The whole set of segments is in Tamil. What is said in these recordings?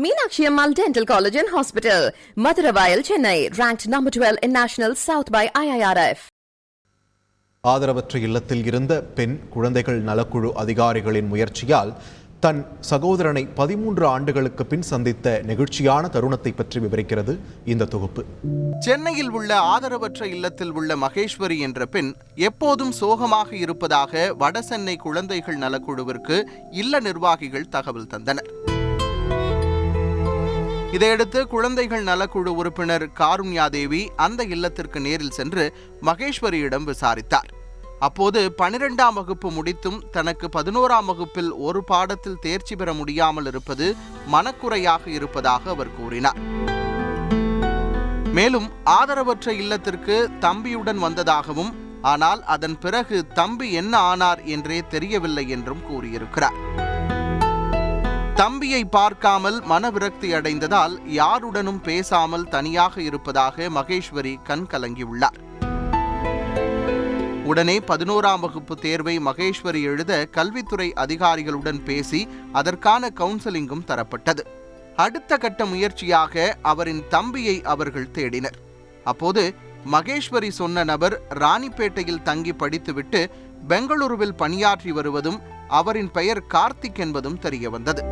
Meenakshi Ammal Dental College and Hospital, Maduravayal, Chennai, ranked number 12 in National South by IIRF. ஆதரவற்ற இல்லத்தில் இருந்த பெண் குழந்தைகள் நலக்குழு அதிகாரிகளின் முயற்சியால் தன் சகோதரனை 13 ஆண்டுகளுக்கு பின் சந்தித்த நெகிழ்ச்சியான தருணத்தை பற்றி விவரிக்கிறது இந்த தொகுப்பு. சென்னையில் உள்ள ஆதரவற்ற இல்லத்தில் உள்ள மகேஸ்வரி என்ற பெண் எப்போதும் சோகமாக இருப்பதாக வடசென்னை குழந்தைகள் நலக்குழுவிற்கு இல்ல நிர்வாகிகள் தகவல் தந்தனர். இதையடுத்து குழந்தைகள் நலக்குழு உறுப்பினர் காருண்யாதேவி அந்த இல்லத்திற்கு நேரில் சென்று மகேஸ்வரியிடம் விசாரித்தார். அப்போது 12ஆம் வகுப்பு முடித்தும் தனக்கு 11ஆம் வகுப்பில் ஒரு பாடத்தில் தேர்ச்சி பெற முடியாமல் இருப்பது மனக்குறையாக இருப்பதாக அவர் கூறினார். மேலும் ஆதரவற்ற இல்லத்திற்கு தம்பியுடன் வந்ததாகவும், ஆனால் அதன் பிறகு தம்பி என்ன ஆனார் என்றே தெரியவில்லை என்றும் கூறியிருக்கிறார். தம்பியை பார்க்காமல் மனவிரக்தி அடைந்ததால் யாருடனும் பேசாமல் தனியாக இருப்பதாக மகேஸ்வரி கண் கலங்கியுள்ளார். உடனே 11ஆம் வகுப்பு தேர்வை மகேஸ்வரி எழுத கல்வித்துறை அதிகாரிகளுடன் பேசி அதற்கான கவுன்சிலிங்கும் தரப்பட்டது. அடுத்த கட்ட முயற்சியாக அவரின் தம்பியை அவர்கள் தேடினர். அப்போது மகேஸ்வரி சொன்ன நபர் ராணிப்பேட்டையில் தங்கி படித்துவிட்டு பெங்களூருவில் பணியாற்றி வருவதும் அவரின் பெயர் கார்த்திக் என்பதும் தெரிய வந்தது.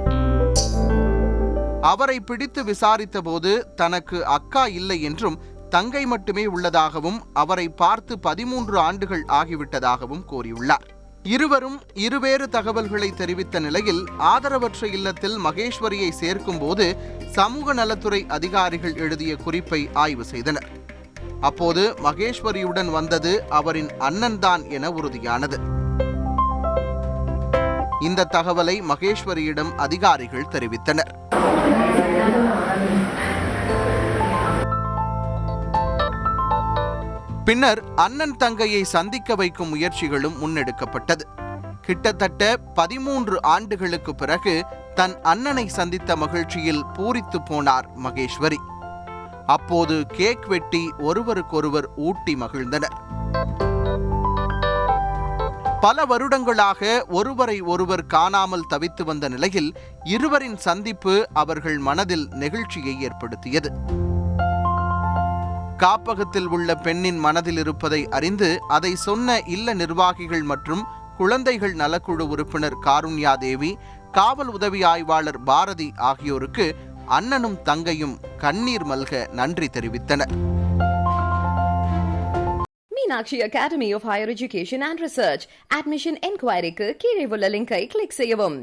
அவரை பிடித்து விசாரித்த போது தனக்கு அக்கா இல்லை என்றும் தங்கை மட்டுமே உள்ளதாகவும் அவரை பார்த்து 13 ஆண்டுகள் ஆகிவிட்டதாகவும் கூறியுள்ளார். இருவரும் இருவேறு தகவல்களை தெரிவித்த நிலையில் ஆதரவற்ற இல்லத்தில் மகேஸ்வரியை சேர்க்கும் போது சமூக நலத்துறை அதிகாரிகள் எழுதிய குறிப்பை ஆய்வு செய்தனர். அப்போது மகேஸ்வரியுடன் வந்தது அவரின் அண்ணன்தான் என உறுதியானது. இந்த தகவலை மகேஸ்வரியிடம் அதிகாரிகள் தெரிவித்தனர். பின்னர் அண்ணன் தங்கையை சந்திக்க வைக்கும் முயற்சிகளும் முன்னெடுக்கப்பட்டது. கிட்டத்தட்ட 13 ஆண்டுகளுக்கு பிறகு தன் அண்ணனை சந்தித்த மகிழ்ச்சியில் பூரித்து போனார் மகேஸ்வரி. அப்போது கேக் வெட்டி ஒருவருக்கொருவர் ஊட்டி மகிழ்ந்தனர். பல வருடங்களாக ஒருவரை ஒருவர் காணாமல் தவித்து வந்த நிலையில் இருவரின் சந்திப்பு அவர்கள் மனதில் நெகிழ்ச்சியை ஏற்படுத்தியது. காப்பகத்தில் உள்ள பெண்ணின் மனதில் இருப்பதை அறிந்து அதை சொன்ன இல்ல நிர்வாகிகள் மற்றும் குழந்தைகள் நலக்குழு உறுப்பினர் காருண்யாதேவி, காவல் உதவி ஆய்வாளர் பாரதி ஆகியோருக்கு அண்ணனும் தங்கையும் கண்ணீர் மல்க நன்றி தெரிவித்தனர். Meenakshi Academy of Higher Education and Research. Admission enquiry க்கு கீழே உள்ள லிங்கை கிளிக் செய்யவும்.